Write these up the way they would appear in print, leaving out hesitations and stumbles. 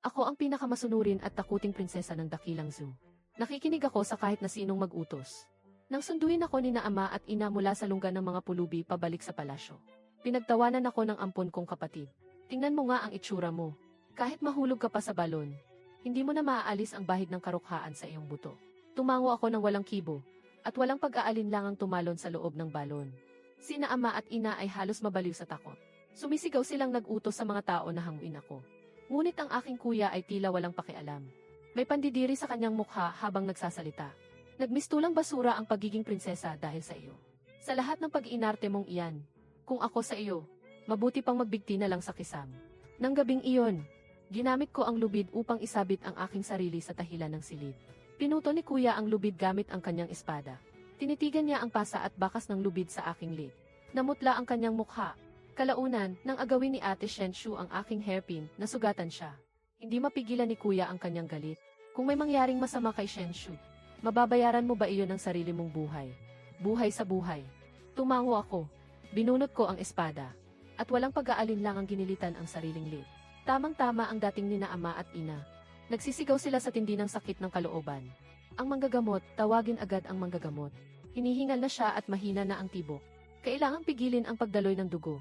Ako ang pinakamasunurin at takuting prinsesa ng dakilang zoo. Nakikinig ako sa kahit na sinong mag-utos. Nang sunduin ako ni na ama at ina mula sa lungga ng mga pulubi pabalik sa palasyo. Pinagtawanan ako ng ampon kong kapatid. Tingnan mo nga ang itsura mo. Kahit mahulog ka pa sa balon, hindi mo na maaalis ang bahid ng karukhaan sa iyong buto. Tumango ako ng walang kibo, at walang pag-aalinlangang tumalon sa loob ng balon. Sina ama at ina ay halos mabaliw sa takot. Sumisigaw silang nag-utos sa mga tao na hanguin ako. Ngunit ang aking kuya ay tila walang pakialam. May pandidiri sa kanyang mukha habang nagsasalita. Nagmistulang basura ang pagiging prinsesa dahil sa iyo. Sa lahat ng pag-iinarte mong iyan, kung ako sa iyo, mabuti pang magbigti na lang sa kisam. Nang gabing iyon, ginamit ko ang lubid upang isabit ang aking sarili sa tahilan ng silid. Pinuto ni kuya ang lubid gamit ang kanyang espada. Tinitigan niya ang pasa at bakas ng lubid sa aking lid. Namutla ang kanyang mukha. Kalaunan, nang agawin ni Ate Shenshu ang aking hairpin, nasugatan siya. Hindi mapigilan ni kuya ang kanyang galit. Kung may mangyaring masama kay Shenshu, mababayaran mo ba iyon ng sarili mong buhay? Buhay sa buhay. Tumango ako. Binunot ko ang espada. At walang pag-aalinlangang ginilitan ang sariling lid. Tamang-tama ang dating nina ama at ina. Nagsisigaw sila sa tindi ng sakit ng kalooban. Ang manggagamot, tawagin agad ang manggagamot. Hinihingal na siya at mahina na ang tibok. Kailangang pigilin ang pagdaloy ng dugo.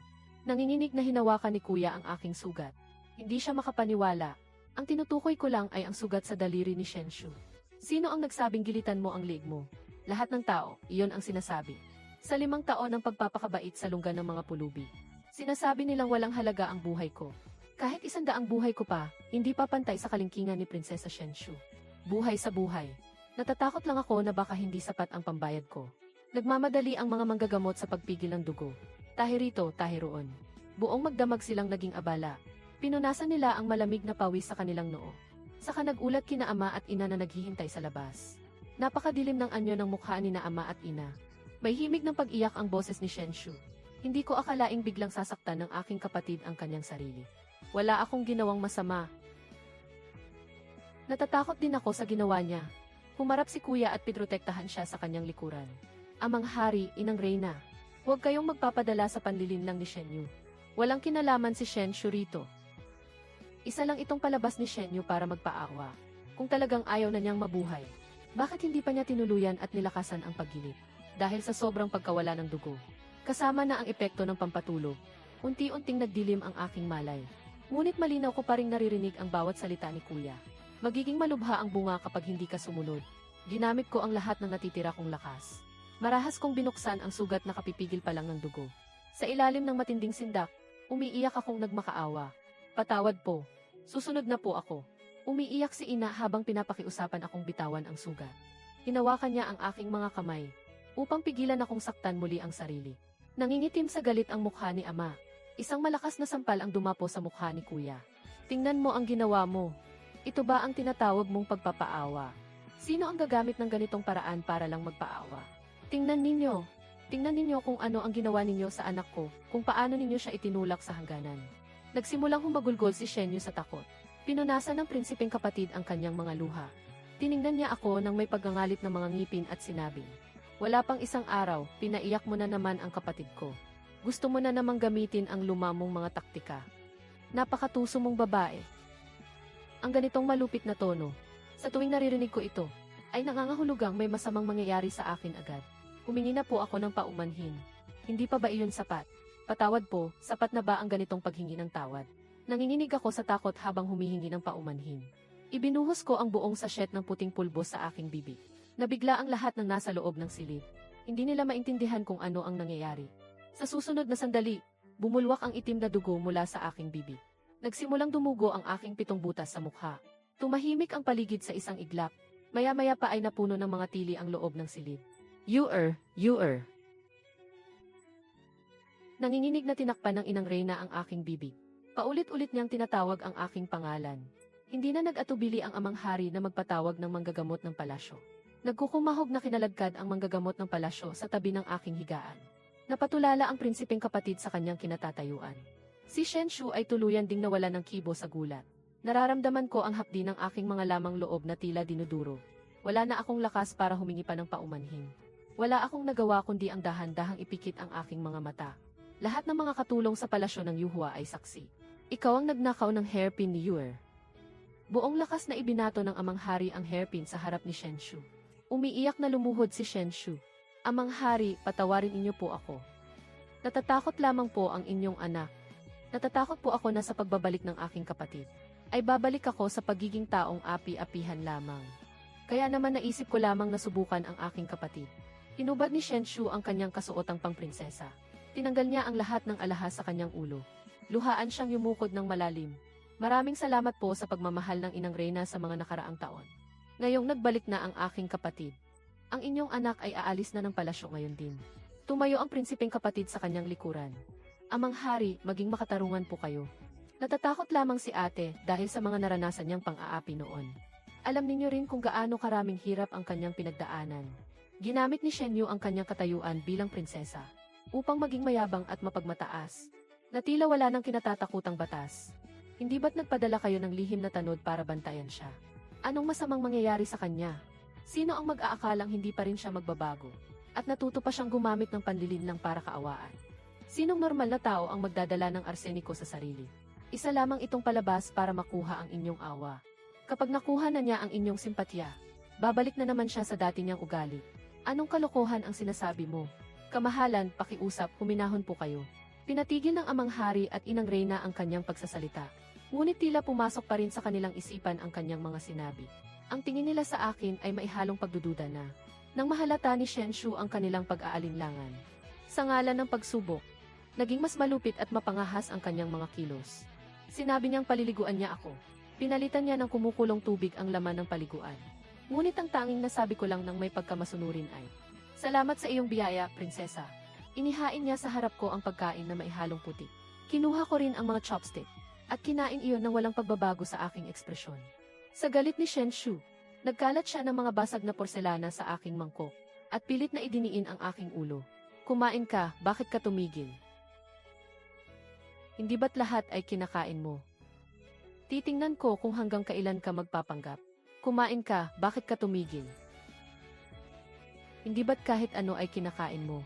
Nanginginig na hinawakan ni kuya ang aking sugat. Hindi siya makapaniwala. Ang tinutukoy ko lang ay ang sugat sa daliri ni Shenshu. Sino ang nagsabing gilitan mo ang leg mo? Lahat ng tao, iyon ang sinasabi. Sa 5 taon ng pagpapakabait sa lungga ng mga pulubi. Sinasabi nilang walang halaga ang buhay ko. Kahit 100 buhay ko pa, hindi pa pantay sa kalingkingan ni Prinsesa Shenshu. Buhay sa buhay. Natatakot lang ako na baka hindi sapat ang pambayad ko. Nagmamadali ang mga manggagamot sa pagpigil ng dugo. Tahi rito, tahi roon. Buong magdamag silang naging abala. Pinunasan nila ang malamig na pawis sa kanilang noo. Saka nagulat kina ama at ina na naghihintay sa labas. Napakadilim ng anyo ng mukha ni na ama at ina. May himig ng pag-iyak ang boses ni Shenshu. Hindi ko akalaing biglang sasaktan ng aking kapatid ang kanyang sarili. Wala akong ginawang masama. Natatakot din ako sa ginawa niya. Humarap si kuya at pitrotektahan siya sa kanyang likuran. Amang hari, inang reyna. Huwag kayong magpapadala sa panlilinlang ni Shenyu. Walang kinalaman si Shenshu rito. Isa lang itong palabas ni Shenyu para magpaawa. Kung talagang ayaw na niyang mabuhay, bakit hindi pa niya tinuluyan at nilakasan ang paggilit? Dahil sa sobrang pagkawala ng dugo. Kasama na ang epekto ng pampatulog. Unti-unting nagdilim ang aking malay. Ngunit malinaw ko pa ring naririnig ang bawat salita ni kuya. Magiging malubha ang bunga kapag hindi ka sumunod. Ginamit ko ang lahat ng natitira kong lakas. Marahas kong binuksan ang sugat na kapipigil pa lang ng dugo. Sa ilalim ng matinding sindak, umiiyak akong nagmakaawa. Patawad po. Susunod na po ako. Umiiyak si ina habang pinapakiusapan akong bitawan ang sugat. Hinawakan niya ang aking mga kamay, upang pigilan akong saktan muli ang sarili. Nangingitim sa galit ang mukha ni ama. Isang malakas na sampal ang dumapo sa mukha ni kuya. Tingnan mo ang ginawa mo. Ito ba ang tinatawag mong pagpapaawa? Sino ang gagamit ng ganitong paraan para lang magpaawa? Tingnan ninyo kung ano ang ginawa ninyo sa anak ko, kung paano ninyo siya itinulak sa hangganan. Nagsimulang humagulgol si Shenyu sa takot. Pinunasan ng prinsipeng kapatid ang kanyang mga luha. Tiningnan niya ako nang may paggangalit ng mga ngipin at sinabing, wala pang isang araw, pinaiyak mo na naman ang kapatid ko. Gusto mo na namang gamitin ang lumamong mga taktika. Napakatuso mong babae. Ang ganitong malupit na tono, sa tuwing naririnig ko ito, ay nangangahulugang may masamang mangyayari sa akin agad. Humingi na po ako ng paumanhin. Hindi pa ba iyon sapat? Patawad po, sapat na ba ang ganitong paghingi ng tawad? Nanginginig ako sa takot habang humihingi ng paumanhin. Ibinuhos ko ang buong sachet ng puting pulbo sa aking bibig. Nabigla ang lahat ng nasa loob ng silid. Hindi nila maintindihan kung ano ang nangyayari. Sa susunod na sandali, bumulwak ang itim na dugo mula sa aking bibig. Nagsimulang dumugo ang aking 7 butas sa mukha. Tumahimik ang paligid sa isang iglap. Maya-maya pa ay napuno ng mga tili ang loob ng silid. You er. Nanginginig na tinakpan ng inang reyna ang aking bibig. Paulit-ulit niyang tinatawag ang aking pangalan. Hindi na nag-atubili ang amang hari na magpatawag ng manggagamot ng palasyo. Nagkukumahog na kinalagkad ang manggagamot ng palasyo sa tabi ng aking higaan. Napatulala ang prinsipeng kapatid sa kanyang kinatatayuan. Si Shenshu ay tuluyan ding nawala ng kibo sa gulat. Nararamdaman ko ang hapdi ng aking mga lamang loob na tila dinuduro. Wala na akong lakas para humingi pa ng paumanhin. Wala akong nagawa kundi ang dahan-dahang ipikit ang aking mga mata. Lahat ng mga katulong sa palasyo ng Yuhua ay saksi. Ikaw ang nagnakaw ng hairpin ni Yuer. Buong lakas na ibinato ng amang hari ang hairpin sa harap ni Shenshu. Umiiyak na lumuhod si Shenshu. Amang hari, patawarin inyo po ako. Natatakot lamang po ang inyong anak. Natatakot po ako na sa pagbabalik ng aking kapatid, ay babalik ako sa pagiging taong api-apihan lamang. Kaya naman naisip ko lamang na subukan ang aking kapatid. Hinubad ni Shenshu ang kanyang kasuotang pangprinsesa. Tinanggal niya ang lahat ng alahas sa kanyang ulo. Luhaan siyang yumukod ng malalim. Maraming salamat po sa pagmamahal ng Inang Reyna sa mga nakaraang taon. Ngayong nagbalik na ang aking kapatid. Ang inyong anak ay aalis na ng palasyo ngayon din. Tumayo ang prinsipeng kapatid sa kanyang likuran. Amang hari, maging makatarungan po kayo. Natatakot lamang si ate dahil sa mga naranasan niyang pang-aapi noon. Alam ninyo rin kung gaano karaming hirap ang kanyang pinagdaanan. Ginamit ni Shenyu ang kanyang katayuan bilang prinsesa upang maging mayabang at mapagmataas. Na tila wala nang kinatatakutang batas. Hindi ba't nagpadala kayo ng lihim na tanod para bantayan siya? Anong masamang mangyayari sa kanya? Sino ang mag-aakalang hindi pa rin siya magbabago? At natuto pa siyang gumamit ng panlilinlang para kaawaan? Sinong normal na tao ang magdadala ng arseniko sa sarili? Isa lamang itong palabas para makuha ang inyong awa. Kapag nakuha na niya ang inyong simpatya, babalik na naman siya sa dati niyang ugali. Anong kalokohan ang sinasabi mo? Kamahalan, pakiusap, huminahon po kayo. Pinatigil ng amang hari at Inang Reyna ang kanyang pagsasalita. Ngunit tila pumasok pa rin sa kanilang isipan ang kanyang mga sinabi. Ang tingin nila sa akin ay maihalong pagdududa na. Nang mahalata ni Shenshu ang kanilang pag-aalinlangan. Sa ngalan ng pagsubok, naging mas malupit at mapangahas ang kanyang mga kilos. Sinabi niyang paliliguan niya ako. Pinalitan niya ng kumukulong tubig ang laman ng paliguan. Ngunit ang tanging nasabi ko lang nang may pagkamasunurin ay, "Salamat sa iyong biyaya, prinsesa." Inihain niya sa harap ko ang pagkain na maihalong puti. Kinuha ko rin ang mga chopstick at kinain iyon ng walang pagbabago sa aking ekspresyon. Sa galit ni Shenshu, nagkalat siya ng mga basag na porselana sa aking mangkok at pilit na idiniin ang aking ulo. "Kumain ka, bakit ka tumigil? Hindi ba't lahat ay kinakain mo? Titingnan ko kung hanggang kailan ka magpapanggap. Kumain ka, bakit ka tumigil? Hindi ba't kahit ano ay kinakain mo?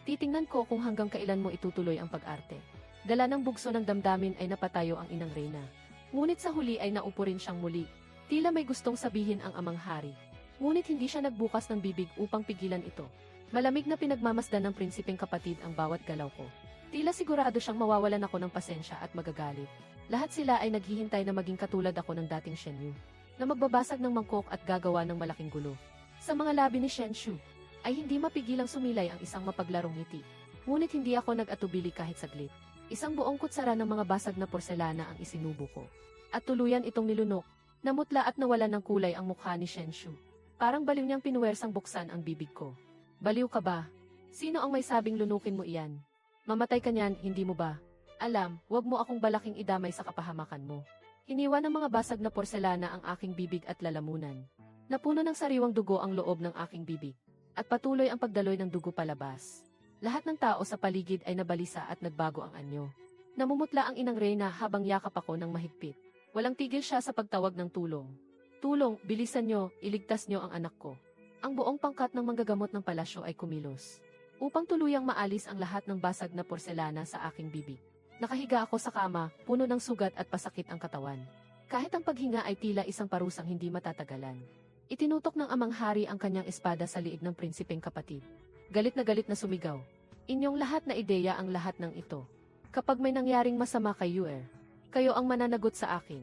Titingnan ko kung hanggang kailan mo itutuloy ang pag-arte." Dala ng bugso ng damdamin ay napatayo ang Inang Reyna. Ngunit sa huli ay naupo rin siyang muli. Tila may gustong sabihin ang amang hari. Ngunit hindi siya nagbukas ng bibig upang pigilan ito. Malamig na pinagmamasdan ng prinsipeng kapatid ang bawat galaw ko. Tila sigurado siyang mawawalan ako ng pasensya at magagalit. Lahat sila ay naghihintay na maging katulad ako ng dating Shenyu, na magbabasag ng mangkok at gagawa ng malaking gulo. Sa mga labi ni Shenshu, ay hindi mapigilang sumilay ang isang mapaglarong ngiti. Ngunit hindi ako nag-atubili kahit saglit. Isang buong kutsara ng mga basag na porselana ang isinubo ko. At tuluyan itong nilunok. Namutla at nawala ng kulay ang mukha ni Shenshu. Parang baliw niyang pinuwersang buksan ang bibig ko. "Baliw ka ba? Sino ang may sabing lunukin mo iyan? Mamatay ka niyan, hindi mo ba? Alam, wag mo akong balaking idamay sa kapahamakan mo." Hiniwa ng mga basag na porselana ang aking bibig at lalamunan. Napuno ng sariwang dugo ang loob ng aking bibig. At patuloy ang pagdaloy ng dugo palabas. Lahat ng tao sa paligid ay nabalisa at nagbago ang anyo. Namumutla ang Inang Reyna habang yakap ako ng mahigpit. Walang tigil siya sa pagtawag ng tulong. "Tulong, bilisan nyo, iligtas nyo ang anak ko." Ang buong pangkat ng manggagamot ng palasyo ay kumilos. Upang tuluyang maalis ang lahat ng basag na porselana sa aking bibig. Nakahiga ako sa kama, puno ng sugat at pasakit ang katawan. Kahit ang paghinga ay tila isang parusang hindi matatagalan. Itinutok ng amang hari ang kanyang espada sa liig ng prinsipeng kapatid. Galit na sumigaw. "Inyong lahat na ideya ang lahat ng ito. Kapag may nangyaring masama kay Yuer, kayo ang mananagot sa akin."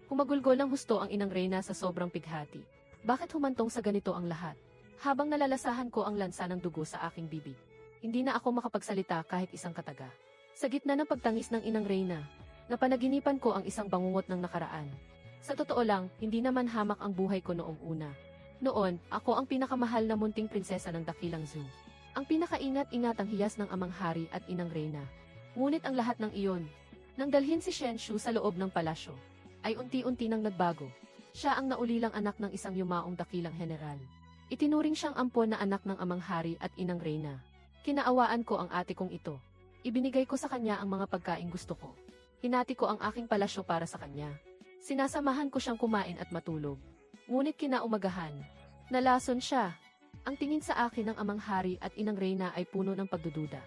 Humagulgol ng husto ang Inang Reyna sa sobrang pighati. Bakit humantong sa ganito ang lahat? Habang nalalasahan ko ang lansa ng dugo sa aking bibig, hindi na ako makapagsalita kahit isang kataga. Sa gitna ng pagtangis ng Inang Reyna, napanaginipan ko ang isang bangungot ng nakaraan. Sa totoo lang, hindi naman hamak ang buhay ko noong una. Noon, ako ang pinakamahal na munting prinsesa ng Dakilang Zoo. Ang pinakaingat-ingatang hiyas ng amang hari at Inang Reyna. Ngunit ang lahat ng iyon, nang dalhin si Shenshu sa loob ng palasyo, ay unti-unti nang nagbago. Siya ang naulilang anak ng isang yumaong dakilang general. Itinuring siyang ampon na anak ng amang hari at Inang Reyna. Kinaawaan ko ang ate kong ito. Ibinigay ko sa kanya ang mga pagkaing gusto ko. Hinati ko ang aking palasyo para sa kanya. Sinasamahan ko siyang kumain at matulog. Ngunit kinaumagahan, nalason siya. Ang tingin sa akin ng amang hari at Inang Reyna ay puno ng pagdududa.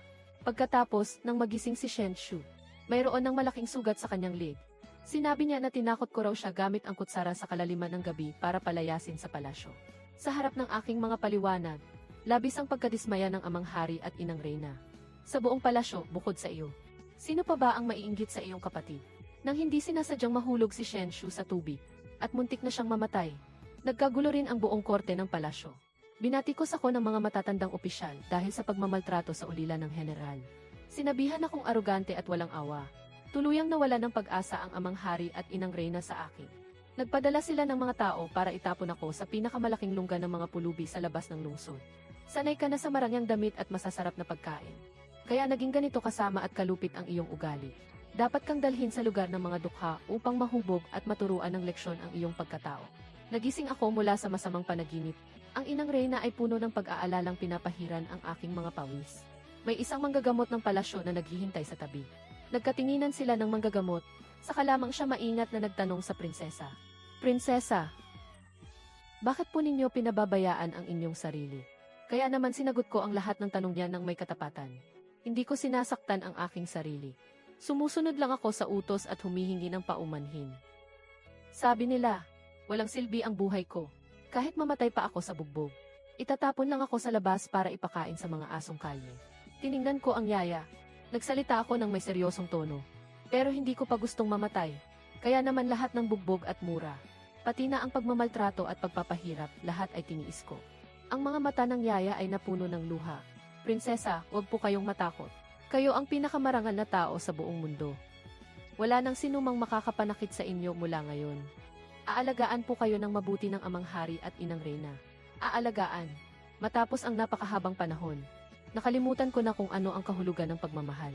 Pagkatapos nang magising si Shenshu, mayroon ng malaking sugat sa kanyang leg. Sinabi niya na tinakot ko raw siya gamit ang kutsara sa kalaliman ng gabi para palayasin sa palasyo. Sa harap ng aking mga paliwanag, labis ang pagkadismaya ng amang hari at inang Reyna. Sa buong palasyo, bukod sa iyo, sino pa ba ang maiinggit sa iyong kapatid? Nang hindi sinasadyang mahulog si Shenshu sa tubig, at muntik na siyang mamatay, nagkagulo rin ang buong korte ng palasyo. Binatikos ako ng mga matatandang opisyal dahil sa pagmamaltrato sa ulila ng general. Sinabihan akong arogante at walang awa. Tuluyang nawala ng pag-asa ang amang hari at inang Reyna sa akin. Nagpadala sila ng mga tao para itapon ako sa pinakamalaking lungga ng mga pulubi sa labas ng lungsod. Sanay ka na sa marangyang damit at masasarap na pagkain. Kaya naging ganito kasama at kalupit ang iyong ugali. Dapat kang dalhin sa lugar ng mga dukha upang mahubog at maturuan ng leksyon ang iyong pagkatao. Nagising ako mula sa masamang panaginip. Ang inang Reyna ay puno ng pag-aalalang pinapahiran ang aking mga pawis. May isang manggagamot ng palasyo na naghihintay sa tabi. Nagkatinginan sila ng manggagamot, saka lamang siya maingat na nagtanong sa prinsesa. Prinsesa, bakit po ninyo pinababayaan ang inyong sarili? Kaya naman sinagot ko ang lahat ng tanong niya ng may katapatan. Hindi ko sinasaktan ang aking sarili. Sumusunod lang ako sa utos at humihingi ng paumanhin. Sabi nila, walang silbi ang buhay ko. Kahit mamatay pa ako sa bugbog, itatapon lang ako sa labas para ipakain sa mga asong kalye. Tiningnan ko ang yaya. Nagsalita ako ng may seryosong tono. Pero hindi ko pa gustong mamatay. Kaya naman lahat ng bugbog at mura, pati na ang pagmamaltrato at pagpapahirap, lahat ay tiniis ko. Ang mga mata ng yaya ay napuno ng luha. Prinsesa, huwag po kayong matakot. Kayo ang pinakamarangal na tao sa buong mundo. Wala nang sinumang makakapanakit sa inyo mula ngayon. Aalagaan po kayo ng mabuti ng amang hari at inang Reyna. Aalagaan. Matapos ang napakahabang panahon, nakalimutan ko na kung ano ang kahulugan ng pagmamahal,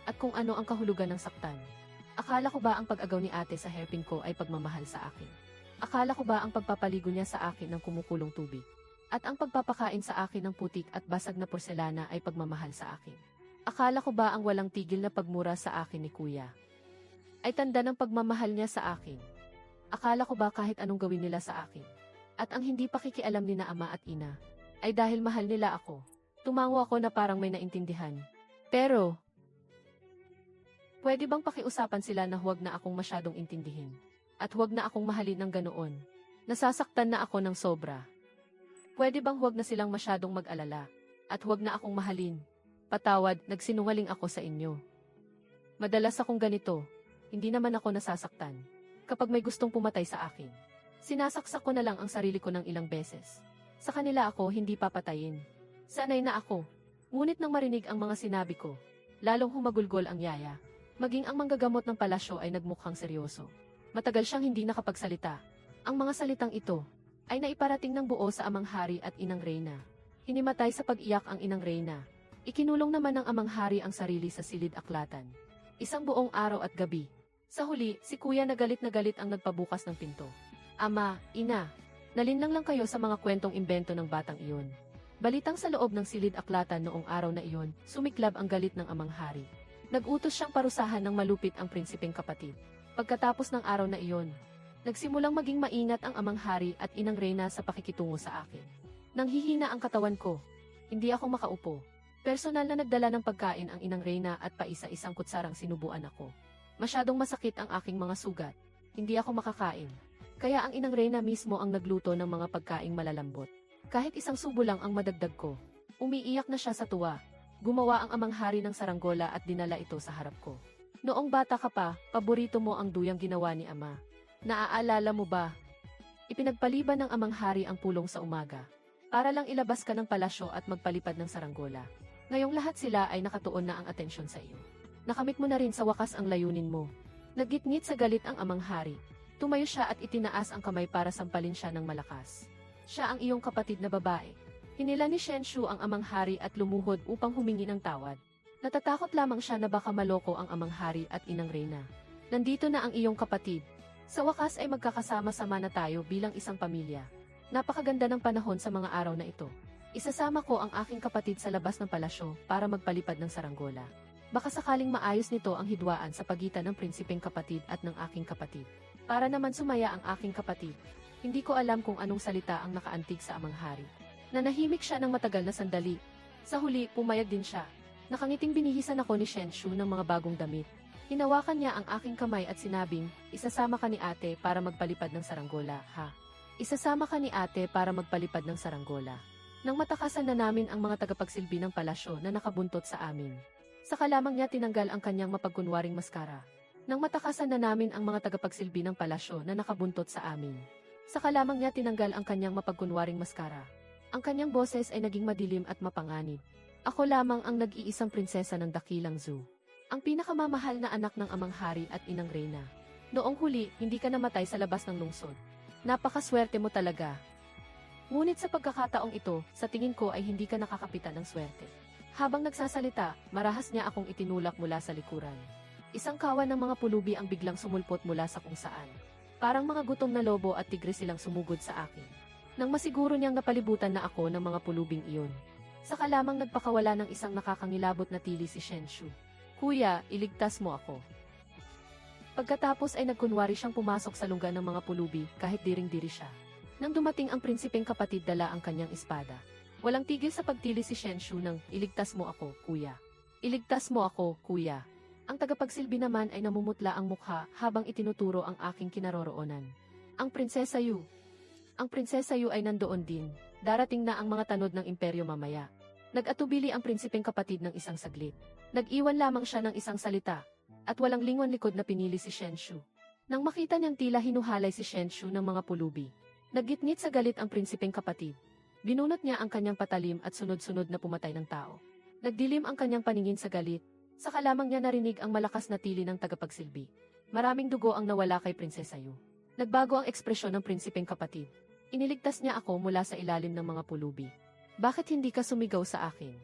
at kung ano ang kahulugan ng saktan. Akala ko ba ang pag-agaw ni ate sa hairpin ko ay pagmamahal sa akin? Akala ko ba ang pagpapaligo niya sa akin ng kumukulong tubig, at ang pagpapakain sa akin ng putik at basag na porselana ay pagmamahal sa akin? Akala ko ba ang walang tigil na pagmura sa akin ni kuya ay tanda ng pagmamahal niya sa akin? Akala ko ba kahit anong gawin nila sa akin, at ang hindi pakikialam ni na ama at ina, ay dahil mahal nila ako? Tumango ako na parang may naintindihan. Pero, pwede bang pakiusapan sila na huwag na akong masyadong intindihin? At huwag na akong mahalin ng ganoon? Nasasaktan na ako ng sobra. Pwede bang huwag na silang masyadong mag-alala? At huwag na akong mahalin? Patawad, nagsinungaling ako sa inyo. Madalas akong ganito. Hindi naman ako nasasaktan. Kapag may gustong pumatay sa akin, sinasaksak ko na lang ang sarili ko ng ilang beses. Sa kanila ako hindi papatayin. Sanay na ako. Ngunit nang marinig ang mga sinabi ko, lalong humagulgol ang yaya. Maging ang manggagamot ng palasyo ay nagmukhang seryoso. Matagal siyang hindi nakapagsalita. Ang mga salitang ito ay naiparating ng buo sa amang hari at inang Reyna. Hinimatay sa pag-iyak ang inang Reyna. Ikinulong naman ng amang hari ang sarili sa silid aklatan. Isang buong araw at gabi. Sa huli, si kuya na galit ang nagpabukas ng pinto. Ama, ina, nalinlang lang kayo sa mga kwentong imbento ng batang iyon. Balitang sa loob ng silid aklatan noong araw na iyon, sumiklab ang galit ng amang hari. Nag-utos siyang parusahan ng malupit ang prinsipeng kapatid. Pagkatapos ng araw na iyon, nagsimulang maging maingat ang amang hari at inang Reyna sa pakikitungo sa akin. Nang hihina ang katawan ko, hindi ako makaupo. Personal na nagdala ng pagkain ang inang Reyna at paisa-isang kutsarang sinubuan ako. Masyadong masakit ang aking mga sugat. Hindi ako makakain. Kaya ang inang Reyna mismo ang nagluto ng mga pagkaing malalambot. Kahit isang subo lang ang madagdag ko. Umiiyak na siya sa tuwa. Gumawa ang amang hari ng saranggola at dinala ito sa harap ko. Noong bata ka pa, paborito mo ang duyang ginawa ni ama. Naaalala mo ba? Ipinagpaliban ng amang hari ang pulong sa umaga. Para lang ilabas ka ng palasyo at magpalipad ng saranggola. Ngayong lahat sila ay nakatuon na ang atensyon sa iyo. Nakamit mo na rin sa wakas ang layunin mo. Nagitngit sa galit ang amang hari. Tumayo siya at itinaas ang kamay para sampalin siya ng malakas. Siya ang iyong kapatid na babae. Hinila ni Shenshu ang amang hari at lumuhod upang humingi ng tawad. Natatakot lamang siya na baka maloko ang amang hari at inang Reyna. Nandito na ang iyong kapatid. Sa wakas ay magkakasama-sama na tayo bilang isang pamilya. Napakaganda ng panahon sa mga araw na ito. Isasama ko ang aking kapatid sa labas ng palasyo para magpalipad ng saranggola. Baka sakaling maayos nito ang hidwaan sa pagitan ng prinsipeng kapatid at ng aking kapatid. Para naman sumaya ang aking kapatid. Hindi ko alam kung anong salita ang nakaantig sa amang hari. Nanahimik siya ng matagal na sandali. Sa huli, pumayag din siya. Nakangiting binihisan ako ni Shenshu ng mga bagong damit. Hinawakan niya ang aking kamay at sinabing, isasama ka ni ate para magpalipad ng saranggola, ha? Isasama ka ni ate para magpalipad ng saranggola. Nang matakasan na namin ang mga tagapagsilbi ng palasyo na nakabuntot sa amin. Saka lamang niya tinanggal ang kanyang mapagkunwaring maskara. Nang matakasan na namin ang mga tagapagsilbi ng palasyo na nakabuntot sa amin. Saka lamang niya tinanggal ang kanyang mapagkunwaring maskara. Ang kanyang boses ay naging madilim at mapanganib. Ako lamang ang nag-iisang prinsesa ng dakilang zoo. Ang pinakamamahal na anak ng amang hari at inang reyna. Noong huli, hindi ka namatay sa labas ng lungsod. Napakaswerte mo talaga. Ngunit sa pagkakataong ito, sa tingin ko ay hindi ka nakakapitan ng swerte. Habang nagsasalita, marahas niya akong itinulak mula sa likuran. Isang kawan ng mga pulubi ang biglang sumulpot mula sa kung saan. Parang mga gutom na lobo at tigre silang sumugod sa akin. Nang masiguro niyang napalibutan na ako ng mga pulubing iyon. Saka lamang nagpakawala ng isang nakakangilabot na tili si Shenshu. Kuya, iligtas mo ako. Pagkatapos ay nagkunwari siyang pumasok sa lungga ng mga pulubi kahit diring-diri siya. Nang dumating ang prinsipeng kapatid dala ang kanyang espada. Walang tigil sa pagtili si Shenshu ng, iligtas mo ako, kuya. Iligtas mo ako, kuya. Ang tagapagsilbi naman ay namumutla ang mukha habang itinuturo ang aking kinaroroonan. Ang Prinsesa Yu. Ang Prinsesa Yu ay nandoon din. Darating na ang mga tanod ng imperyo mamaya. Nag-atubili ang prinsipeng kapatid ng isang saglit. Nag-iwan lamang siya ng isang salita, at walang lingon likod na pinili si Shenshu. Nang makita niyang tila hinuhalay si Shenshu ng mga pulubi, naggitngit sa galit ang prinsipeng kapatid. Binunot niya ang kanyang patalim at sunod-sunod na pumatay ng tao. Nagdilim ang kanyang paningin sa galit, saka lamang niya narinig ang malakas na tili ng tagapagsilbi. Maraming dugo ang nawala kay Prinsesa Yu. Nagbago ang ekspresyon ng prinsipeng kapatid. Iniligtas niya ako mula sa ilalim ng mga pulubi. Bakit hindi ka sumigaw sa akin?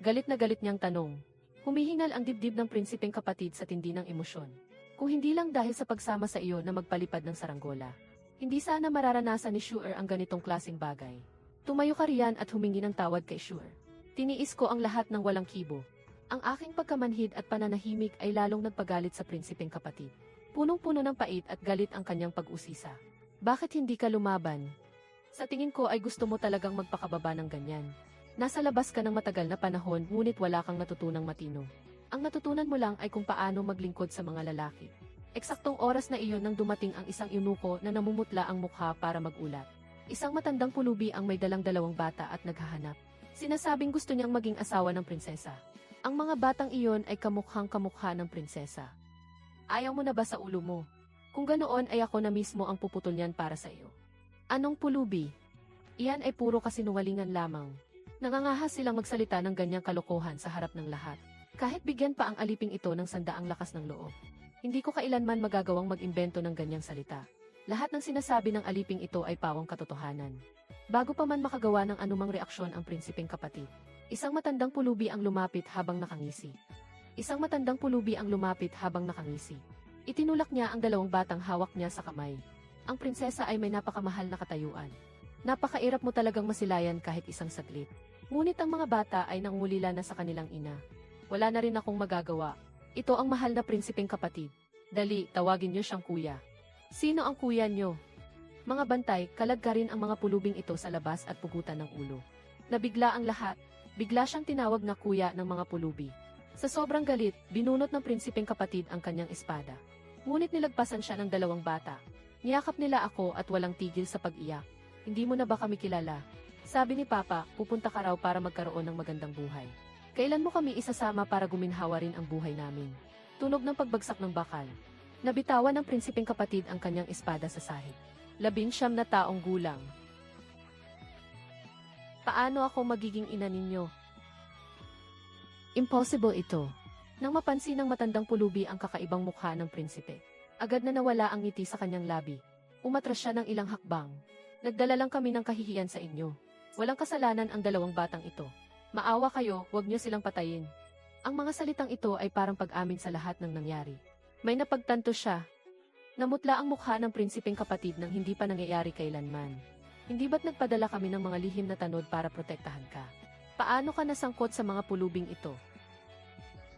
Galit na galit niyang tanong. Humihingal ang dibdib ng prinsipeng kapatid sa tindi ng emosyon. Kung hindi lang dahil sa pagsama sa iyo na magpalipad ng saranggola, hindi sana mararanasan ni Shu'er ang ganitong klaseng bagay. Tumayo ka riyan at humingi ng tawad kay Shu'er. Tiniis ko ang lahat ng walang kibo. Ang aking pagkamanhid at pananahimik ay lalong nagpagalit sa prinsipeng kapatid. Punong-puno ng pait at galit ang kanyang pag-usisa. Bakit hindi ka lumaban? Sa tingin ko ay gusto mo talagang magpakababa ng ganyan. Nasa labas ka ng matagal na panahon ngunit wala kang natutunang matino. Ang natutunan mo lang ay kung paano maglingkod sa mga lalaki. Eksaktong oras na iyon nang dumating ang isang eunuko na namumutla ang mukha para magulat. Isang matandang pulubi ang may dalang dalawang bata at naghahanap. Sinasabing gusto niyang maging asawa ng prinsesa. Ang mga batang iyon ay kamukhang-kamukha ng prinsesa. Ayaw mo na ba sa ulo mo? Kung ganoon ay ako na mismo ang puputol niyan para sa iyo. Anong pulubi? Iyan ay puro kasinungalingan lamang. Nangangahas silang magsalita ng ganyang kalokohan sa harap ng lahat. Kahit bigyan pa ang aliping ito ng sandaang lakas ng loob. Hindi ko kailanman magagawang mag-imbento ng ganyang salita. Lahat ng sinasabi ng aliping ito ay pawang katotohanan. Bago pa man makagawa ng anumang reaksyon ang prinsipeng kapatid, isang matandang pulubi ang lumapit habang nakangisi. Isang matandang pulubi ang lumapit habang nakangisi. Itinulak niya ang dalawang batang hawak niya sa kamay. Ang prinsesa ay may napakamahal na katayuan. Napakairap mo talagang masilayan kahit isang saglit. Ngunit ang mga bata ay nangulila na sa kanilang ina. Wala na rin akong magagawa. Ito ang mahal na prinsipeng kapatid. Dali, tawagin niyo siyang kuya. Sino ang kuya niyo? Mga bantay, kalagkarin ang mga pulubing ito sa labas at pugutan ng ulo. Nabigla ang lahat. Bigla siyang tinawag na kuya ng mga pulubi. Sa sobrang galit, binunot ng prinsipeng kapatid ang kanyang espada. Ngunit nilagpasan siya ng dalawang bata. Niyakap nila ako at walang tigil sa pag-iyak. Hindi mo na ba kami kilala? Sabi ni Papa, pupunta ka raw para magkaroon ng magandang buhay. Kailan mo kami isasama para guminhawa rin ang buhay namin? Tunog ng pagbagsak ng bakal. Nabitawan ng prinsipeng kapatid ang kanyang espada sa sahig. 19 na taong gulang. Paano ako magiging ina ninyo? Impossible ito. Nang mapansin ng matandang pulubi ang kakaibang mukha ng prinsipe, agad na nawala ang ngiti sa kanyang labi. Umatras siya ng ilang hakbang. Nagdala lang kami ng kahihiyan sa inyo. Walang kasalanan ang dalawang batang ito. Maawa kayo, huwag niyo silang patayin. Ang mga salitang ito ay parang pag-amin sa lahat ng nangyari. May napagtanto siya. Namutla ang mukha ng prinsipeng kapatid nang hindi pa nangyayari kailanman. Hindi ba't nagpadala kami ng mga lihim na tanod para protektahan ka? Paano ka nasangkot sa mga pulubing ito?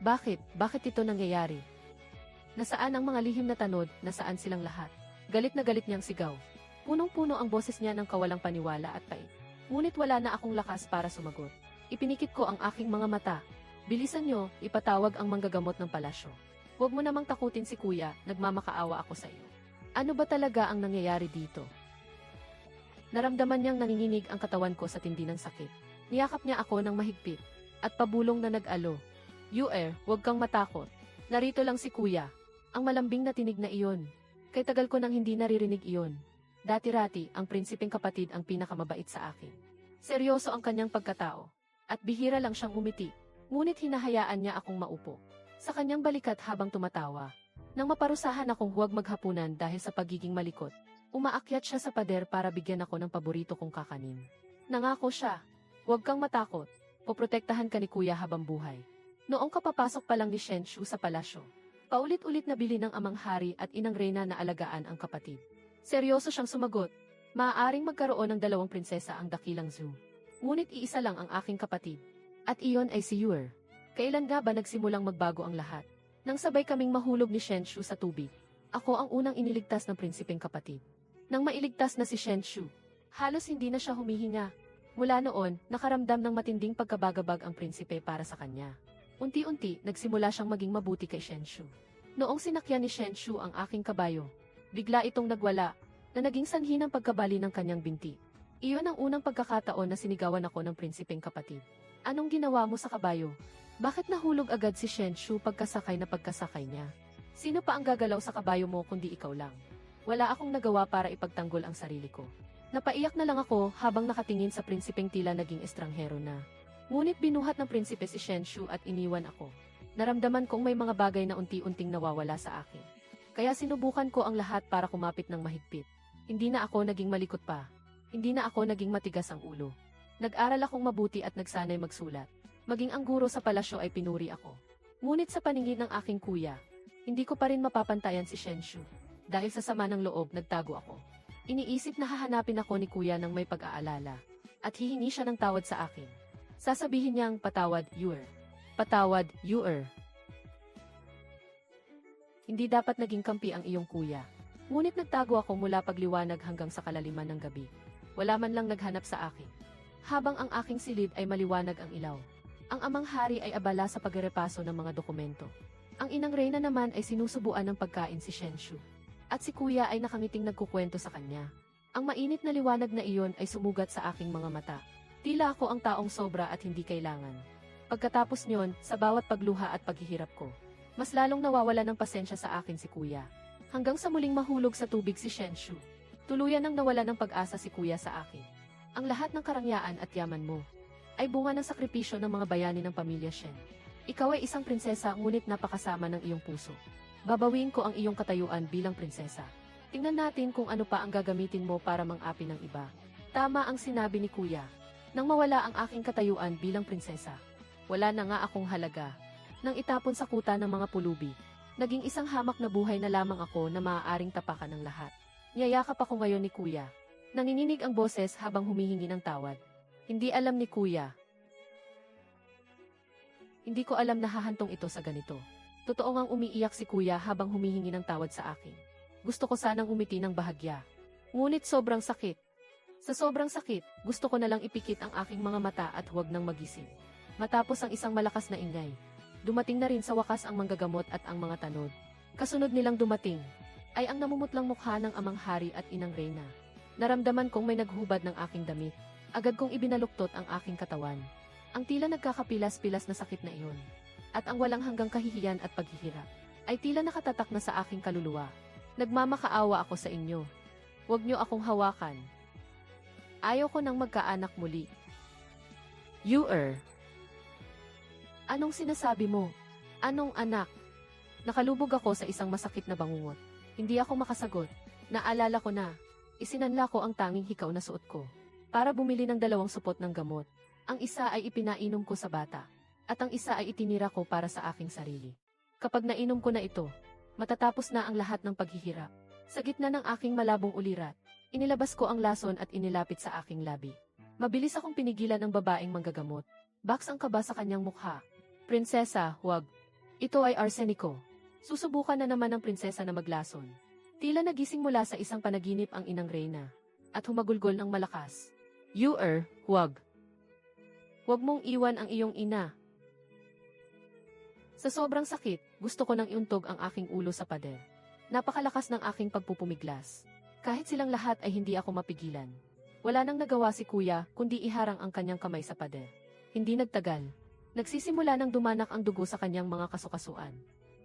Bakit? Bakit ito nangyayari? Nasaan ang mga lihim na tanod, nasaan silang lahat? Galit na galit niyang sigaw. Punong-puno ang boses niya ng kawalang paniwala at pait. Ngunit wala na akong lakas para sumagot. Ipinikit ko ang aking mga mata. Bilisan niyo, ipatawag ang manggagamot ng palasyo. Huwag mo namang takutin si kuya, nagmamakaawa ako sa iyo. Ano ba talaga ang nangyayari dito? Naramdaman niyang nanginginig ang katawan ko sa tindi ng sakit. Niyakap niya ako ng mahigpit, at pabulong na nag-alo. Huwag kang matakot. Narito lang si kuya. Ang malambing na tinig na iyon. Kay tagal ko nang hindi naririnig iyon. Dati-rati, ang prinsipeng kapatid ang pinakamabait sa akin. Seryoso ang kanyang pagkatao. At bihira lang siyang umiti. Ngunit hinahayaan niya akong maupo sa kanyang balikat habang tumatawa. Nang maparusahan akong huwag maghapunan dahil sa pagiging malikot, umaakyat siya sa pader para bigyan ako ng paborito kong kakanin. Nangako siya, huwag kang matakot, poprotektahan ka ni kuya habang buhay. Noong kapapasok pa lang ni Shenshu sa palasyo, paulit-ulit na bili ng amang hari at inang reyna na alagaan ang kapatid. Seryoso siyang sumagot, maaaring magkaroon ng 2 prinsesa ang dakilang Zhu. Ngunit iisa lang ang aking kapatid. At iyon ay si Yuer. Kailan nga ba nagsimulang magbago ang lahat? Nang sabay kaming mahulog ni Shenshu sa tubig, ako ang unang iniligtas ng prinsipeng kapatid. Nang mailigtas na si Shenshu, halos hindi na siya humihinga. Mula noon, nakaramdam ng matinding pagkabagabag ang prinsipe para sa kanya. Unti-unti, nagsimula siyang maging mabuti kay Shenshu. Noong sinakyan ni Shenshu ang aking kabayo, bigla itong nagwala, na naging sanhi ng pagkabali ng kanyang binti. Iyon ang unang pagkakataon na sinigawan ako ng prinsipeng kapatid. Anong ginawa mo sa kabayo? Bakit nahulog agad si Shenshu pagkasakay niya? Sino pa ang gagalaw sa kabayo mo kundi ikaw lang? Wala akong nagawa para ipagtanggol ang sarili ko. Napaiyak na lang ako habang nakatingin sa prinsipeng tila naging estranghero na. Ngunit binuhat ng prinsipe si Shenshu at iniwan ako. Naramdaman kong may mga bagay na unti-unting nawawala sa akin. Kaya sinubukan ko ang lahat para kumapit ng mahigpit. Hindi na ako naging malikot pa. Hindi na ako naging matigas ang ulo. Nag-aral akong mabuti at nagsanay magsulat. Maging ang guro sa palasyo ay pinuri ako. Ngunit sa paningin ng aking kuya, hindi ko pa rin mapapantayan si Shenshu. Dahil sa sama ng loob, nagtago ako. Iniisip na hahanapin ako ni kuya ng may pag-aalala. At hihingi siya ng tawad sa akin. Sasabihin niyang, patawad, Yuer. Patawad, Yuer. Hindi dapat naging kampi ang iyong kuya. Ngunit nagtago ako mula pagliwanag hanggang sa kalaliman ng gabi. Wala man lang naghanap sa akin. Habang ang aking silid ay maliwanag ang ilaw. Ang amang hari ay abala sa pagrepaso ng mga dokumento. Ang inang reyna naman ay sinusubuan ng pagkain si Shenshu. At si kuya ay nakangiting nagkukwento sa kanya. Ang mainit na liwanag na iyon ay sumugat sa aking mga mata. Tila ako ang taong sobra at hindi kailangan. Pagkatapos niyon, sa bawat pagluha at paghihirap ko, mas lalong nawawala ng pasensya sa akin si kuya. Hanggang sa muling mahulog sa tubig si Shenshu. Tuluyan nang nawala ng pag-asa si kuya sa akin. Ang lahat ng karangyaan at yaman mo ay bunga ng sakripisyo ng mga bayani ng pamilya Shen. Ikaw ay isang prinsesa ngunit napakasama ng iyong puso. Babawiin ko ang iyong katayuan bilang prinsesa. Tingnan natin kung ano pa ang gagamitin mo para mang-api ng iba. Tama ang sinabi ni kuya. Nang mawala ang aking katayuan bilang prinsesa, wala na nga akong halaga. Nang itapon sa kuta ng mga pulubi, naging isang hamak na buhay na lamang ako na maaaring tapakan ng lahat. Niyayakap ako ngayon ni kuya. Nanginginig ang boses habang humihingi ng tawad. Hindi alam ni kuya. Hindi ko alam na hahantong ito sa ganito. Totoo ngang umiiyak si kuya habang humihingi ng tawad sa akin. Gusto ko sanang umiti ng bahagya. Ngunit sobrang sakit. Sa sobrang sakit, gusto ko na lang ipikit ang aking mga mata at huwag nang magising. Matapos ang isang malakas na ingay, dumating na rin sa wakas ang manggagamot at ang mga tanod. Kasunod nilang dumating, ay ang namumutlang mukha ng amang hari at inang reyna. Naramdaman kong may naghubad ng aking damit. Agad kong ibinaluktot ang aking katawan. Ang tila nagkakapilas-pilas na sakit na iyon. At ang walang hanggang kahihiyan at paghihirap, ay tila nakatatak na sa aking kaluluwa. Nagmamakaawa ako sa inyo. Huwag niyo akong hawakan. Ayaw ko nang magkaanak muli. Yuer. Anong sinasabi mo? Anong anak? Nakalubog ako sa isang masakit na bangungot. Hindi ako makasagot. Naalala ko na. Isinanla ko ang tanging hikaw na suot ko para bumili ng 2 supot ng gamot. Ang isa ay ipinainom ko sa bata, at ang isa ay itinira ko para sa aking sarili. Kapag nainom ko na ito, matatapos na ang lahat ng paghihirap. Sa gitna ng aking malabong ulirat, inilabas ko ang lason at inilapit sa aking labi. Mabilis akong pinigilan ng babaeng manggagamot. Baks ang kaba sa kanyang mukha. Prinsesa, huwag. Ito ay arseniko. Susubukan na naman ng prinsesa na maglason. Tila nagising mula sa isang panaginip ang inang reyna, at humagulgol ng malakas. Yuer, huwag. Huwag mong iwan ang iyong ina. Sa sobrang sakit, Gusto ko nang iuntog ang aking ulo sa pader. Napakalakas ng aking pagpupumiglas. Kahit silang lahat ay hindi ako mapigilan. Wala nang nagawa si kuya, kundi iharang ang kanyang kamay sa pader. Hindi nagtagal. Nagsisimula nang dumanak ang dugo sa kanyang mga kasukasuan.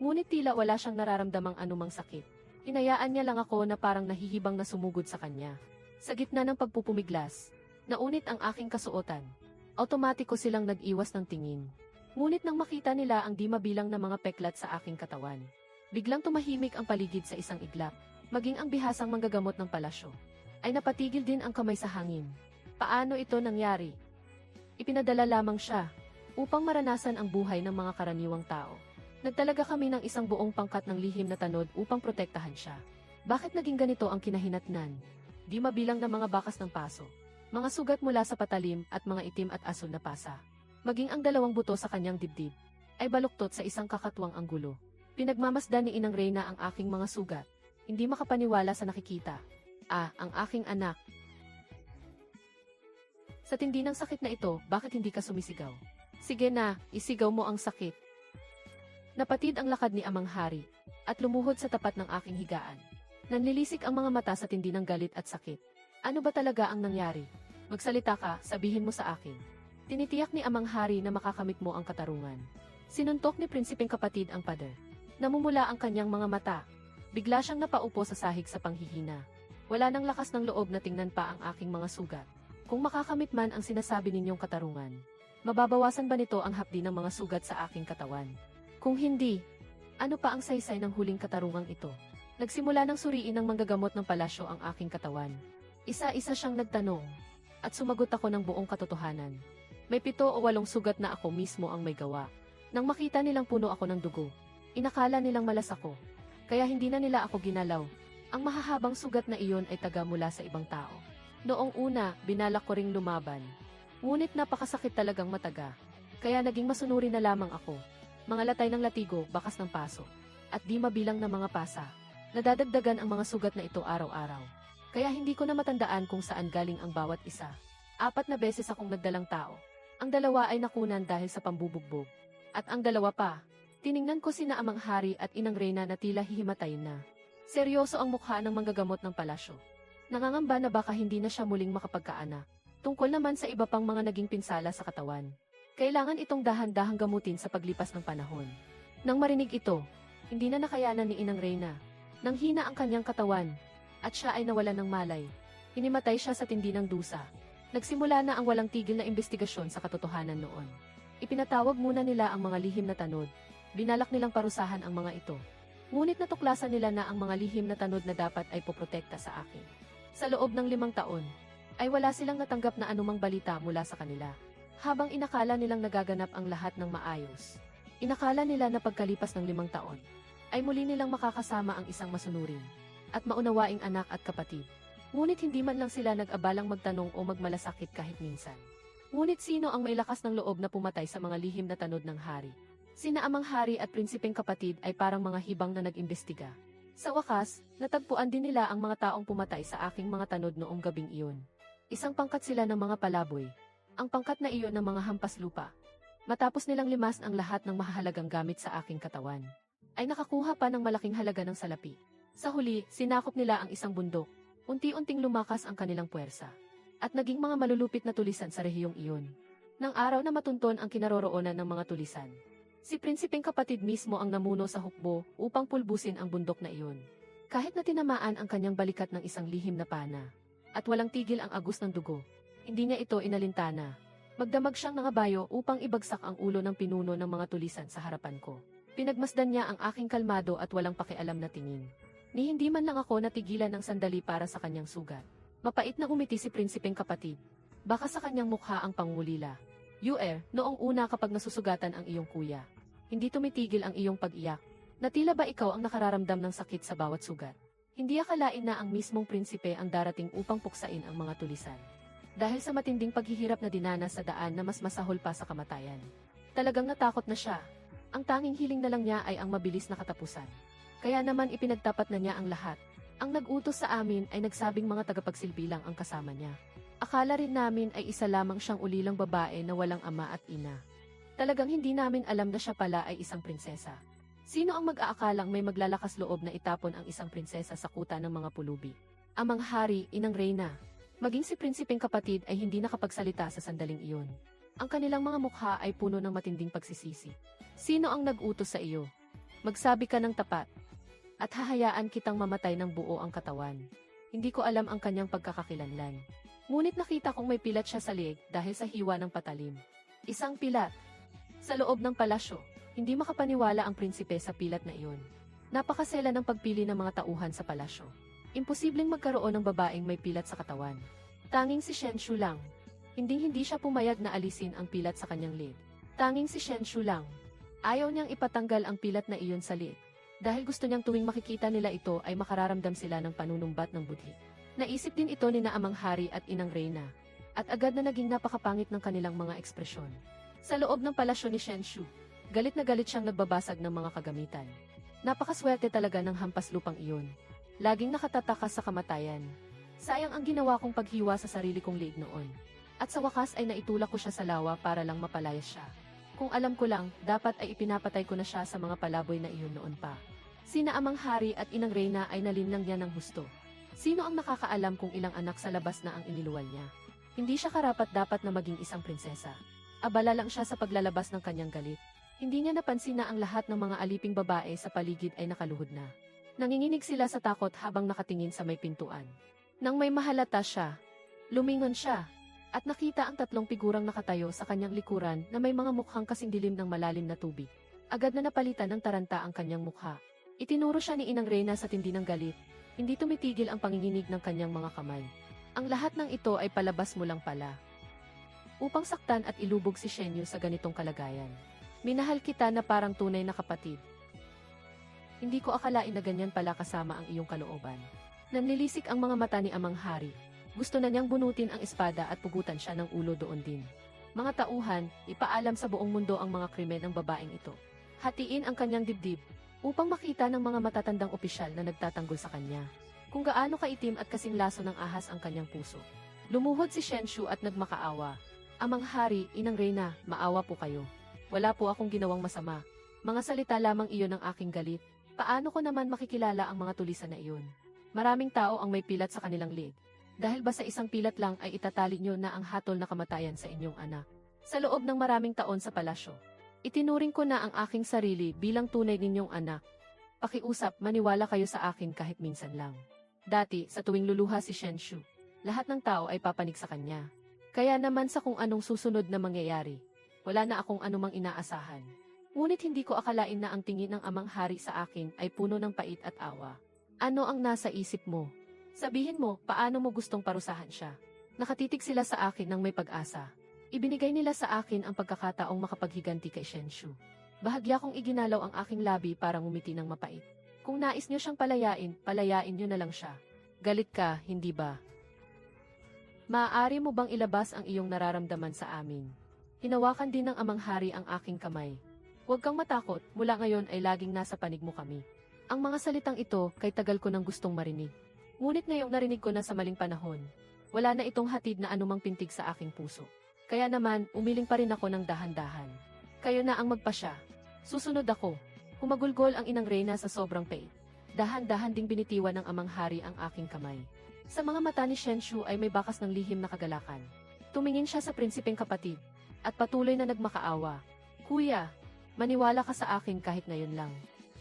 Ngunit tila wala siyang nararamdamang anumang sakit. Hinayaan niya lang ako na parang nahihibang na sumugod sa kanya. Sa gitna ng pagpupumiglas, naunit ang aking kasuotan. Automatiko silang nag-iwas ng tingin. Ngunit nang makita nila ang di mabilang na mga peklat sa aking katawan, biglang tumahimik ang paligid sa isang iglap. Maging ang bihasang manggagamot ng palasyo ay napatigil din ang kamay sa hangin. Paano ito nangyari? Ipinadala lamang siya upang maranasan ang buhay ng mga karaniwang tao. Nagtalaga kami ng isang buong pangkat ng lihim na tanod upang protektahan siya. Bakit naging ganito ang kinahinatnan? Di mabilang na mga bakas ng paso, mga sugat mula sa patalim at mga itim at asul na pasa. Maging ang 2 buto sa kanyang dibdib ay baluktot sa isang kakatwang anggulo. Pinagmamasdan ni Inang Reyna ang aking mga sugat. Hindi makapaniwala sa nakikita. Ang aking anak. Sa tindi ng sakit na ito, bakit hindi ka sumisigaw? Sige na, isigaw mo ang sakit. Napatid ang lakad ni Amang Hari, at lumuhod sa tapat ng aking higaan. Nanlilisik ang mga mata sa tindi ng galit at sakit. Ano ba talaga ang nangyari? Magsalita ka, sabihin mo sa akin. Tinitiyak ni Amang Hari na makakamit mo ang katarungan. Sinuntok ni Prinsipeng Kapatid ang pader. Namumula ang kanyang mga mata. Bigla siyang napaupo sa sahig sa panghihina. Wala nang lakas ng loob na tingnan pa ang aking mga sugat. Kung makakamit man ang sinasabi ninyong katarungan, mababawasan ba nito ang hapdi ng mga sugat sa aking katawan? Kung hindi, ano pa ang saysay ng huling katarungang ito? Nagsimula ng suriin ng manggagamot ng palasyo ang aking katawan. Isa-isa siyang nagtanong, at sumagot ako ng buong katotohanan. May 7 o 8 sugat na ako mismo ang may gawa. Nang makita nilang puno ako ng dugo, inakala nilang malas ako. Kaya hindi na nila ako ginalaw. Ang mahahabang sugat na iyon ay taga mula sa ibang tao. Noong una, binalak ko ring lumaban. Ngunit napakasakit talagang mataga. Kaya naging masunuri na lamang ako. Mga latay ng latigo, bakas ng paso, at di mabilang na mga pasa. Nadadagdagan ang mga sugat na ito araw-araw. Kaya hindi ko na matandaan kung saan galing ang bawat isa. 4 na beses akong nagdalang tao. Ang 2 ay nakunan dahil sa pambubugbog. At ang 2 pa, tiningnan ko sina Amang Hari at Inang Reyna na tila hihimatayin na. Seryoso ang mukha ng manggagamot ng palasyo. Nangangamba na baka hindi na siya muling makapagkaanak. Tungkol naman sa iba pang mga naging pinsala sa katawan. Kailangan itong dahan-dahang gamutin sa paglipas ng panahon. Nang marinig ito, hindi na nakayanan ni Inang Reyna. Nang hina ang kanyang katawan, at siya ay nawalan ng malay. Hinimatay siya sa tindi ng dusa. Nagsimula na ang walang tigil na investigasyon sa katotohanan noon. Ipinatawag muna nila ang mga lihim na tanod. Binalak nilang parusahan ang mga ito. Ngunit natuklasan nila na ang mga lihim na tanod na dapat ay poprotekta sa akin. Sa loob ng 5 taon, ay wala silang natanggap na anumang balita mula sa kanila. Habang inakala nilang nagaganap ang lahat ng maayos. Inakala nila na pagkalipas ng 5 taon, ay muli nilang makakasama ang isang masunurin at maunawaing anak at kapatid. Ngunit hindi man lang sila nag-abalang magtanong o magmalasakit kahit minsan. Ngunit sino ang may lakas ng loob na pumatay sa mga lihim na tanod ng hari? Sina Amang Hari at Prinsipeng Kapatid ay parang mga hibang na nag-imbestiga. Sa wakas, natagpuan din nila ang mga taong pumatay sa aking mga tanod noong gabing iyon. Isang pangkat sila ng mga palaboy. Ang pangkat na iyon ng mga hampas lupa. Matapos nilang limas ang lahat ng mahahalagang gamit sa aking katawan, ay nakakuha pa ng malaking halaga ng salapi. Sa huli, sinakop nila ang isang bundok. Unti-unting lumakas ang kanilang puwersa. At naging mga malulupit na tulisan sa rehiyong iyon. Nang araw na matunton ang kinaroroonan ng mga tulisan, si Prinsipeng Kapatid mismo ang namuno sa hukbo upang pulbusin ang bundok na iyon. Kahit na tinamaan ang kanyang balikat ng isang lihim na pana, at walang tigil ang agos ng dugo, hindi niya ito inalintana. Magdamag siyang nangabayo upang ibagsak ang ulo ng pinuno ng mga tulisan sa harapan ko. Pinagmasdan niya ang aking kalmado at walang pakialam na tingin. Ni hindi man lang ako natigilan ng sandali para sa kanyang sugat. Mapait na umiti si Prinsipeng Kapatid. Baka sa kanyang mukha ang pangulila. Noong una kapag nasusugatan ang iyong kuya, hindi tumitigil ang iyong pag-iyak. Na tila ba ikaw ang nakararamdam ng sakit sa bawat sugat? Hindi akalain na ang mismong prinsipe ang darating upang puksain ang mga tulisan. Dahil sa matinding paghihirap na dinanas sa daan na mas masahol pa sa kamatayan. Talagang natakot na siya. Ang tanging hiling na lang niya ay ang mabilis na katapusan. Kaya naman ipinagtapat na niya ang lahat. Ang nag-utos sa amin ay nagsabing mga tagapagsilbi lang ang kasama niya. Akala rin namin ay isa lamang siyang ulilang babae na walang ama at ina. Talagang hindi namin alam na siya pala ay isang prinsesa. Sino ang mag-aakalang may maglalakas loob na itapon ang isang prinsesa sa kuta ng mga pulubi? Amang hari, inang reyna. Maging si prinsipeng kapatid ay hindi nakapagsalita sa sandaling iyon. Ang kanilang mga mukha ay puno ng matinding pagsisisi. Sino ang nag-utos sa iyo? Magsabi ka ng tapat. At hahayaan kitang mamatay ng buo ang katawan. Hindi ko alam ang kanyang pagkakakilanlan. Ngunit nakita kong may pilat siya sa liig dahil sa hiwa ng patalim. Isang pilat. Sa loob ng palasyo, hindi makapaniwala ang prinsipe sa pilat na iyon. Napakasela ng pagpili ng mga tauhan sa palasyo. Imposibleng magkaroon ng babaeng may pilat sa katawan. Tanging si Shen Shu lang. Hindi siya pumayag na alisin ang pilat sa kanyang liig. Tanging si Shen Shu lang. Ayaw niyang ipatanggal ang pilat na iyon sa liig. Dahil gusto niyang tuwing makikita nila ito ay makararamdam sila ng panunumbat ng budhi. Naisip din ito ni na Amang Hari at Inang Reyna. At agad na naging napakapangit ng kanilang mga ekspresyon. Sa loob ng palasyo ni Shen Shu, galit na galit siyang nagbabasag ng mga kagamitan. Napakaswerte talaga ng hampas lupang iyon. Laging nakatataka sa kamatayan. Sayang ang ginawa kong paghiwa sa sarili kong liig noon. At sa wakas ay naitulak ko siya sa lawa para lang mapalayas siya. Kung alam ko lang, dapat ay ipinapatay ko na siya sa mga palaboy na iyon noon pa. Sina Amang Hari at Inang Reyna ay nalinlang niya ng husto. Sino ang nakakaalam kung ilang anak sa labas na ang iniluwal niya? Hindi siya karapat-dapat na maging isang prinsesa. Abala lang siya sa paglalabas ng kanyang galit. Hindi niya napansin na ang lahat ng mga aliping babae sa paligid ay nakaluhod na. Nanginginig sila sa takot habang nakatingin sa may pintuan. Nang may mahalata siya, lumingon siya, at nakita ang tatlong figurang nakatayo sa kanyang likuran na may mga mukhang kasing dilim ng malalim na tubig. Agad na napalitan ng taranta ang kanyang mukha. Itinuro siya ni Inang Reyna sa tindi ng galit. Hindi tumitigil ang panginginig ng kanyang mga kamay. Ang lahat ng ito ay palabas mo lang pala. Upang saktan at ilubog si Shenyu sa ganitong kalagayan. Minahal kita na parang tunay na kapatid. Hindi ko akalain na ganyan pala kasama ang iyong kalooban. Nanlilisik ang mga mata ni Amang Hari. Gusto na niyang bunutin ang espada at pugutan siya ng ulo doon din. Mga tauhan, ipaalam sa buong mundo ang mga krimen ng babaeng ito. Hatiin ang kanyang dibdib, upang makita ng mga matatandang opisyal na nagtatanggol sa kanya. Kung gaano kaitim at kasing laso ng ahas ang kanyang puso. Lumuhod si Shen Shu at nagmakaawa. Amang Hari, Inang Reyna, maawa po kayo. Wala po akong ginawang masama. Mga salita lamang iyon ang aking galit. Paano ko naman makikilala ang mga tulisan na iyon? Maraming tao ang may pilat sa kanilang liig. Dahil ba sa isang pilat lang ay itatali nyo na ang hatol na kamatayan sa inyong anak? Sa loob ng maraming taon sa palasyo, itinuring ko na ang aking sarili bilang tunay ninyong anak. Pakiusap, maniwala kayo sa akin kahit minsan lang. Dati, sa tuwing luluha si Shen Shu, lahat ng tao ay papanig sa kanya. Kaya naman sa kung anong susunod na mangyayari, wala na akong anumang inaasahan. Ngunit hindi ko akalain na ang tingin ng Amang Hari sa akin ay puno ng pait at awa. Ano ang nasa isip mo? Sabihin mo, paano mo gustong parusahan siya? Nakatitig sila sa akin ng may pag-asa. Ibinigay nila sa akin ang pagkakataong makapaghiganti kay Shen Shu. Bahagya kong iginalaw ang aking labi para ngumiti ng mapait. Kung nais niyo siyang palayain niyo na lang siya. Galit ka, hindi ba? Maaari mo bang ilabas ang iyong nararamdaman sa amin? Hinawakan din ng Amang Hari ang aking kamay. Huwag kang matakot, mula ngayon ay laging nasa panig mo kami. Ang mga salitang ito, kay tagal ko nang gustong marinig. Ngunit ngayong narinig ko na sa maling panahon. Wala na itong hatid na anumang pintig sa aking puso. Kaya naman, umiling pa rin ako ng dahan-dahan. Kayo na ang magpasya. Susunod ako. Humagulgol ang Inang Reyna sa sobrang pait. Dahan-dahan ding binitiwan ng Amang Hari ang aking kamay. Sa mga mata ni Shen Shu ay may bakas ng lihim na kagalakan. Tumingin siya sa prinsipeng kapatid, at patuloy na nagmakaawa. Kuya, maniwala ka sa akin kahit ngayon lang.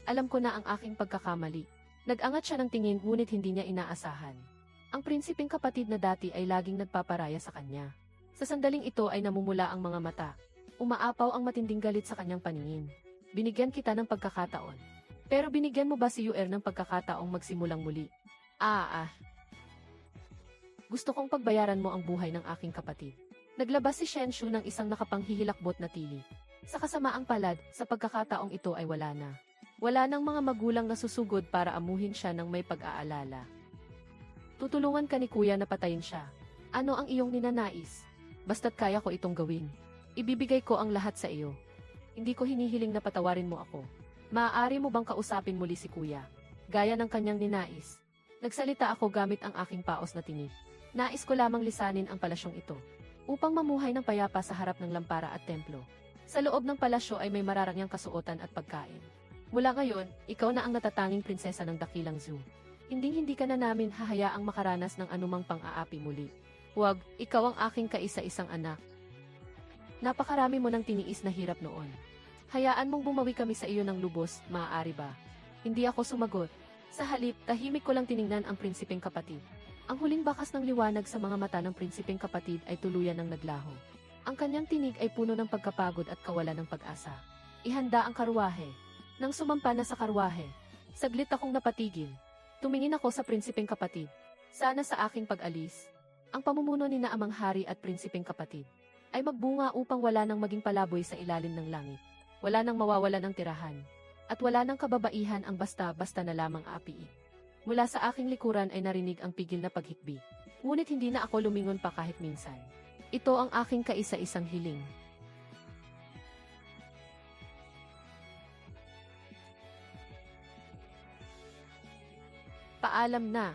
Alam ko na ang aking pagkakamali. Nag-angat siya ng tingin ngunit hindi niya inaasahan. Ang prinsipeng kapatid na dati ay laging nagpaparaya sa kanya. Sa sandaling ito ay namumula ang mga mata. Umaapaw ang matinding galit sa kanyang paningin. Binigyan kita ng pagkakataon. Pero binigyan mo ba si Yuer ng pagkakataong magsimulang muli? Gusto kong pagbayaran mo ang buhay ng aking kapatid. Naglabas si Shen Shu ng isang nakapanghihilakbot na tili. Sa kasamaang palad, sa pagkakataong ito ay wala na. Wala nang mga magulang na susugod para amuhin siya ng may pag-aalala. Tutulungan ka ni Kuya na patayin siya. Ano ang iyong ninanais? Basta't kaya ko itong gawin. Ibibigay ko ang lahat sa iyo. Hindi ko hinihiling na patawarin mo ako. Maaari mo bang kausapin muli si Kuya? Gaya ng kanyang ninais. Nagsalita ako gamit ang aking paos na tinig. Nais ko lamang lisanin ang palasyong ito. Upang mamuhay ng payapa sa harap ng lampara at templo. Sa loob ng palasyo ay may mararangyang kasuotan at pagkain. Mula ngayon, ikaw na ang natatanging prinsesa ng dakilang zoo. Hindi ka na namin hahayaang makaranas ng anumang pang-aapi muli. Huwag, ikaw ang aking kaisa-isang anak. Napakarami mo ng tiniis na hirap noon. Hayaan mong bumawi kami sa iyo ng lubos, maaari ba? Hindi ako sumagot. Sa halip, tahimik ko lang tiningnan ang prinsipeng kapatid. Ang huling bakas ng liwanag sa mga mata ng prinsipeng kapatid ay tuluyan ng naglaho. Ang kanyang tinig ay puno ng pagkapagod at kawalan ng pag-asa. Ihanda ang karwahe. Nang sumampa na sa karwahe, saglit akong napatigil. Tumingin ako sa prinsipeng kapatid. Sana sa aking pag-alis, ang pamumuno ni na Amang Hari at prinsipeng kapatid ay magbunga upang wala nang maging palaboy sa ilalim ng langit. Wala nang mawawala ng tirahan. At wala nang kababaihan ang basta-basta na lamang aapiin. Mula sa aking likuran ay narinig ang pigil na paghikbi. Ngunit hindi na ako lumingon pa kahit minsan. Ito ang aking kaisa-isang hiling. Paalam na.